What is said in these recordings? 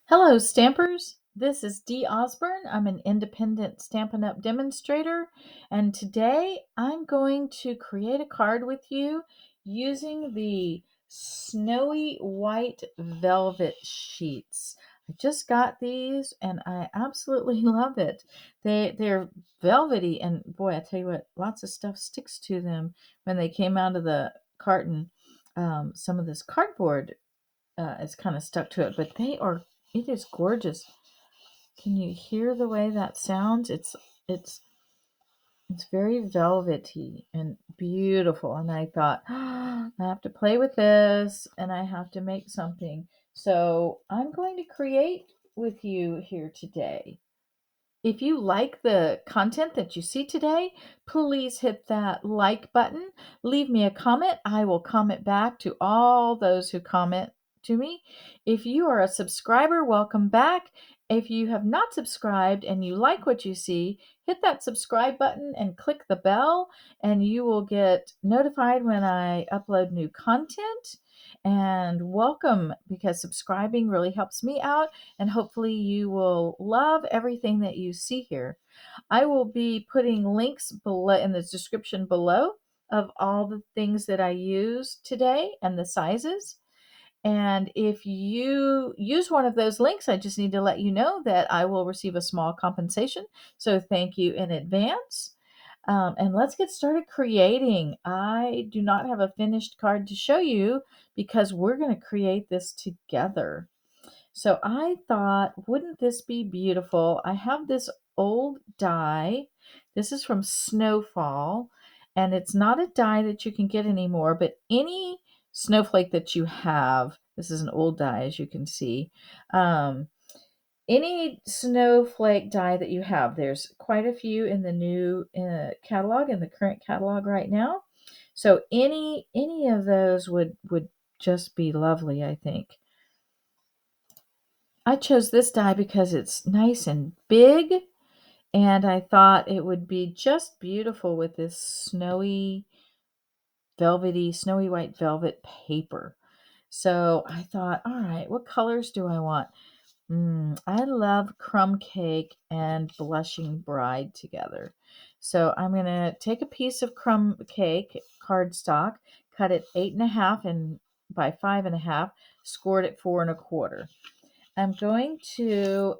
Hello, Stampers. This is Dee Osburn. I'm an independent Stampin' Up! Demonstrator, and today I'm going to create a card with you using the snowy white velvet sheets. I just got these and I absolutely love it. They're velvety, and boy, I tell you what, lots of stuff sticks to them when they came out of the carton. Some of this cardboard is kind of stuck to it, but it is gorgeous. Can you hear the way that sounds? It's it's very velvety and beautiful. And I thought, I have to play with this and I have to make something. So I'm going to create with you here today. If you like the content that you see today, please hit that like button. Leave me a comment. I will comment back to all those who comment to me. If you are a subscriber, welcome back. If you have not subscribed and you like what you see, hit that subscribe button and click the bell, and you will get notified when I upload new content. And welcome, because subscribing really helps me out, and hopefully you will love everything that you see here. I will be putting links below in the description below of all the things that I use today and the sizes. And if you use one of those links, I just need to let you know that I will receive a small compensation. So thank you in advance. And let's get started creating. I do not have a finished card to show you because we're going to create this together. So I thought, wouldn't this be beautiful? I have this old die. This is from Snowfall, and it's not a die that you can get anymore, but any snowflake that you have, this is an old die, as you can see. Any snowflake die that you have, there's quite a few in the new catalog, in the current catalog right now. So any of those would just be lovely, I think. I chose this die because it's nice and big, and I thought it would be just beautiful with this snowy white velvet paper. So I thought, all right, what colors do I want? I love Crumb Cake and Blushing Bride together. So I'm going to take a piece of Crumb Cake cardstock, cut it 8.5 and by 5.5, scored it 4.25. I'm going to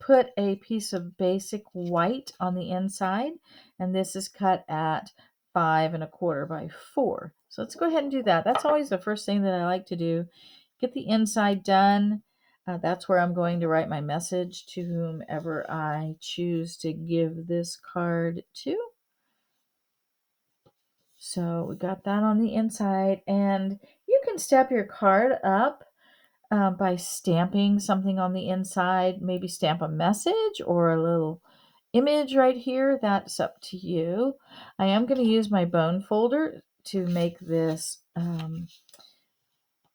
put a piece of basic white on the inside, and this is cut at 5.25 by 4. So let's go ahead and do that. That's always the first thing that I like to do. Get the inside done. That's where I'm going to write my message to whomever I choose to give this card to. So we got that on the inside, and you can step your card up by stamping something on the inside. Maybe stamp a message or a little image right here. That's up to you. I am going to use my bone folder to make this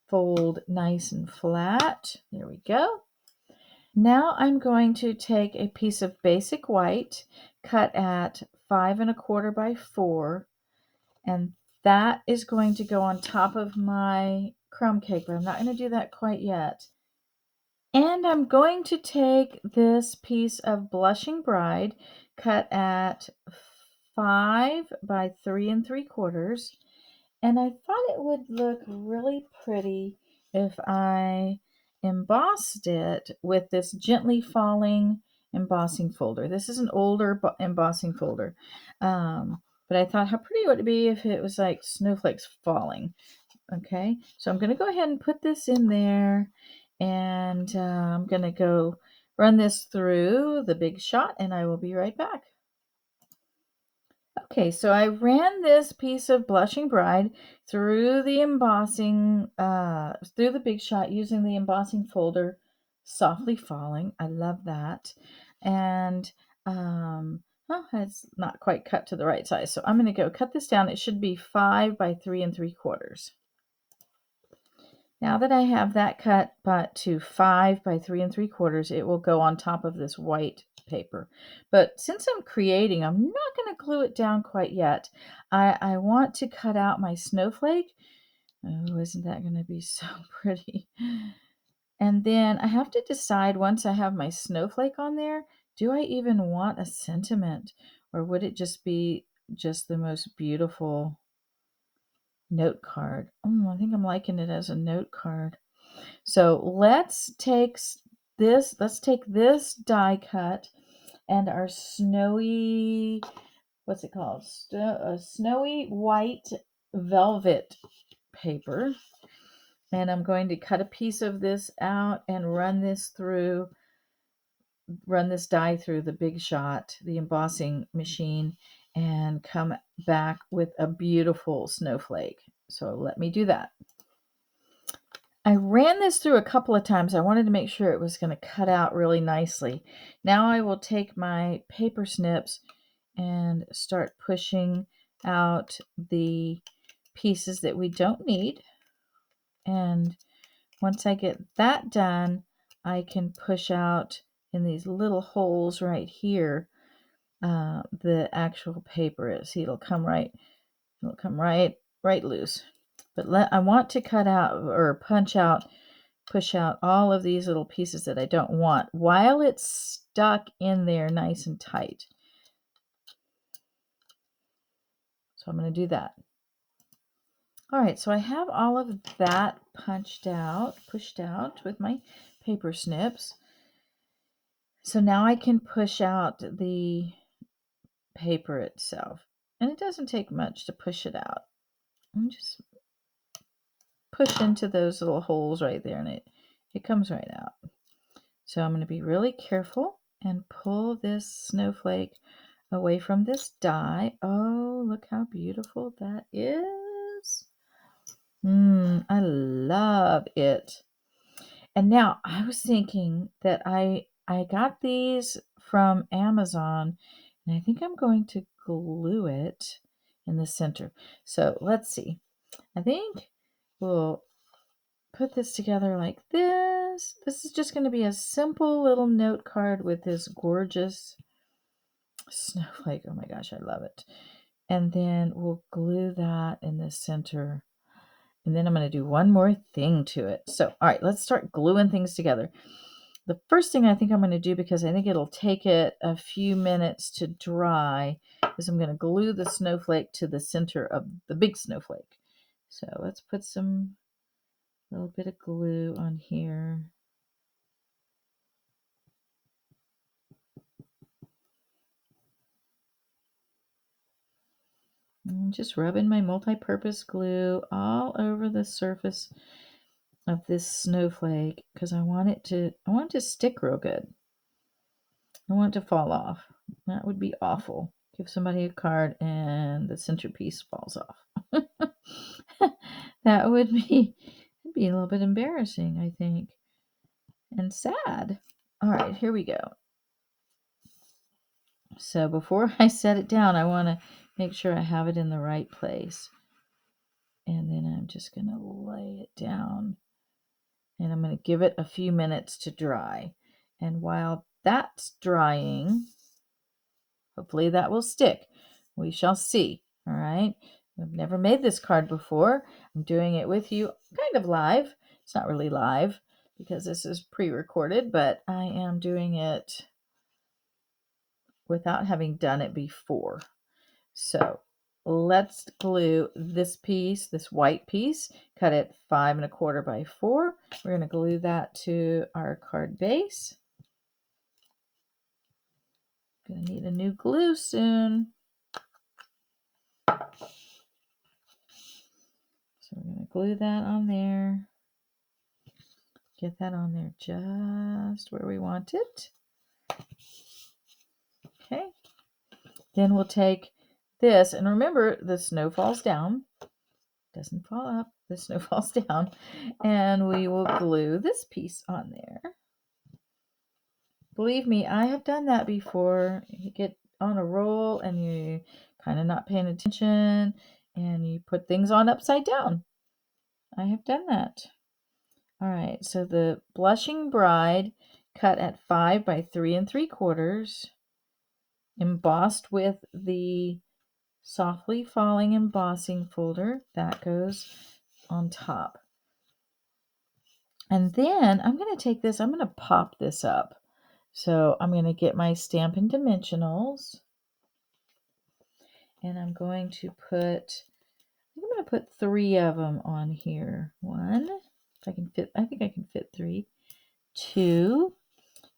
fold nice and flat. There we go. Now I'm going to take a piece of basic white, cut at 5.25 by 4, and that is going to go on top of my crumb cake, but I'm not going to do that quite yet. And I'm going to take this piece of Blushing Bride, cut at 5 by 3.75, and I thought it would look really pretty if I embossed it with this gently falling embossing folder. This is an older embossing folder, but I thought how pretty would it be if it was like snowflakes falling. Okay, so I'm going to go ahead and put this in there, and I'm going to go run this through the Big Shot, and I will be right back. Okay, so I ran this piece of Blushing Bride through the embossing, through the Big Shot using the embossing folder, Softly Falling. I love that. And it's not quite cut to the right size, so I'm going to go cut this down. It should be 5 by 3.75. Now that I have that cut but to 5 by 3.75, it will go on top of this white paper. But since I'm creating, I'm not going to glue it down quite yet. I want to cut out my snowflake. Oh, isn't that going to be so pretty? And And then I have to decide once I have my snowflake on there, do I even want a sentiment, or would it just be just the most beautiful note card? I think I'm liking it as a note card. So let's take this die cut and our snowy, what's it called? Snowy white velvet paper. And I'm going to cut a piece of this out and run this die through the Big Shot, the embossing machine, and come back with a beautiful snowflake. So let me do that. I ran this through a couple of times. I wanted to make sure it was going to cut out really nicely. Now I will take my paper snips and start pushing out the pieces that we don't need. And once I get that done, I can push out in these little holes right here the actual paper. See, it'll come right loose. But I want to cut out or push out all of these little pieces that I don't want while it's stuck in there nice and tight. So I'm going to do that. All right, so I have all of that pushed out with my paper snips. So now I can push out the paper itself. And it doesn't take much to push it out. And just push into those little holes right there, and it comes right out. So I'm going to be really careful and pull this snowflake away from this die. Oh, look how beautiful that is. I love it. And now I was thinking that I got these from Amazon, and I think I'm going to glue it in the center. So let's see. I think we'll put this together like this. This is just going to be a simple little note card with this gorgeous snowflake. Oh my gosh, I love it. And then we'll glue that in the center. And then I'm going to do one more thing to it. So, all right, let's start gluing things together. The first thing I think I'm going to do, because I think it'll take it a few minutes to dry, is I'm going to glue the snowflake to the center of the big snowflake. So let's put some little bit of glue on here. And just rubbing my multi-purpose glue all over the surface of this snowflake because I want it to stick real good. I want it to fall off. That would be awful. Give somebody a card and the centerpiece falls off. That would be a little bit embarrassing, I think, and sad. All right, here we go. So before I set it down, I want to make sure I have it in the right place. And then I'm just going to lay it down. And I'm going to give it a few minutes to dry. And while that's drying, hopefully that will stick. We shall see. All right. I've never made this card before. I'm doing it with you kind of live. It's not really live because this is pre-recorded, but I am doing it without having done it before. So let's glue this piece, this white piece, cut it 5 1/4 by 4. We're going to glue that to our card base. Going to need a new glue soon. So we're going to glue that on there. Get that on there just where we want it. Okay. Then we'll take this, and remember the snow falls down. Doesn't fall up. The snow falls down. And we will glue this piece on there. Believe me, I have done that before. You get on a roll and you kind of not paying attention and you put things on upside down. I have done that. All right, so the Blushing Bride cut at 5 by 3 3/4, embossed with the Softly Falling embossing folder that goes on top. And then I'm going to take this, I'm going to pop this up. So I'm going to get my Stampin' Dimensionals, and I'm going to put, I'm going to put 3 of them on here. 1, if I can fit, I think I can fit 3. 2,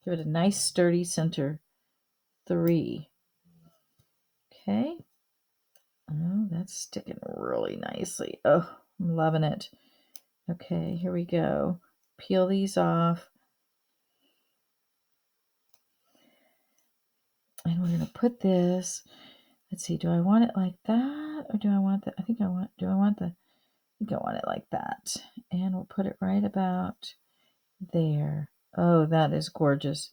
give it a nice sturdy center. 3. Okay. Oh, that's sticking really nicely. Oh, I'm loving it. Okay, here we go. Peel these off. And we're going to put this, let's see, do I want it like that? Or do I want the, I think I want it like that. And we'll put it right about there. Oh, that is gorgeous.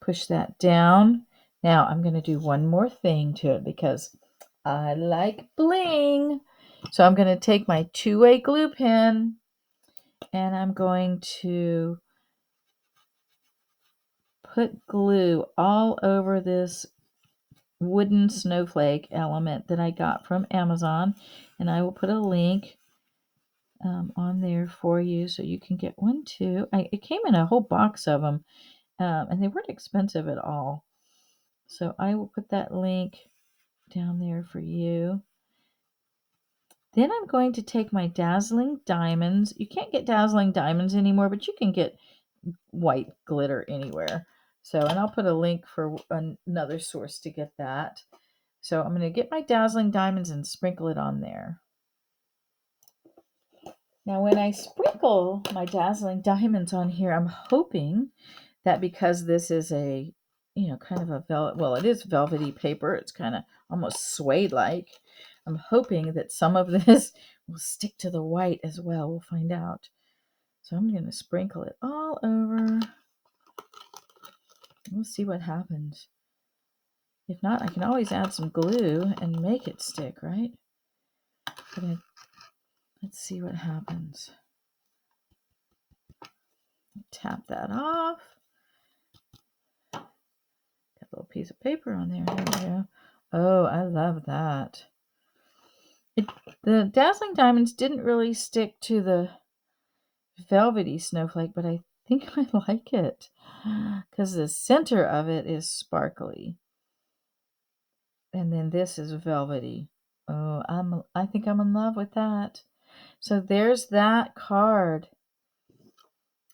Push that down. Now I'm going to do one more thing to it because I like bling. So I'm going to take my 2-way glue pen and I'm going to put glue all over this wooden snowflake element that I got from Amazon, and I will put a link on there for you so you can get one too. It came in a whole box of them, and they weren't expensive at all. So I will put that link down there for you. Then I'm going to take my dazzling diamonds. You can't get dazzling diamonds anymore, but you can get white glitter anywhere. So, and I'll put a link for another source to get that. So I'm going to get my dazzling diamonds and sprinkle it on there. Now when I sprinkle my dazzling diamonds on here, I'm hoping that because this is a, kind of a well, it is velvety paper. It's kind of almost suede-like. I'm hoping that some of this will stick to the white as well. We'll find out. So I'm going to sprinkle it all over. We'll see what happens. If not, I can always add some glue and make it stick, right? But let's see what happens. Tap that off. Got a little piece of paper on there. There we go. Oh, I love that. The dazzling diamonds didn't really stick to the velvety snowflake, but I think I like it because the center of it is sparkly. And then this is velvety. Oh, I think I'm in love with that. So there's that card.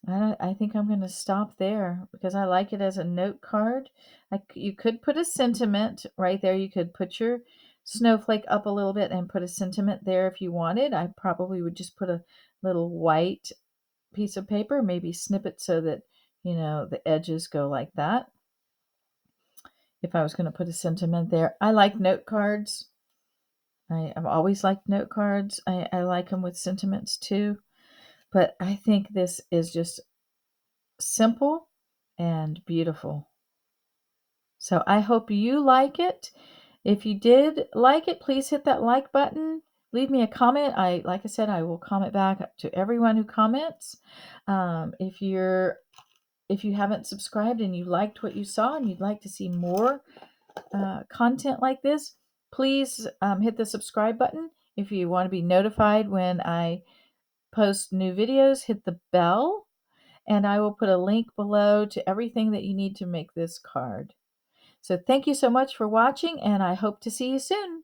I think I'm going to stop there because I like it as a note card. You could put a sentiment right there. You could put your snowflake up a little bit and put a sentiment there if you wanted. I probably would just put a little white piece of paper, maybe snip it so that, the edges go like that. If I was going to put a sentiment there. I like note cards. I've always liked note cards. I like them with sentiments too. But I think this is just simple and beautiful. So I hope you like it. If you did like it, please hit that like button. Leave me a comment. Like I said, I will comment back to everyone who comments. If you haven't subscribed and you liked what you saw and you'd like to see more content like this, please hit the subscribe button. If you want to be notified when I post new videos, hit the bell. And I will put a link below to everything that you need to make this card. So thank you so much for watching, and I hope to see you soon.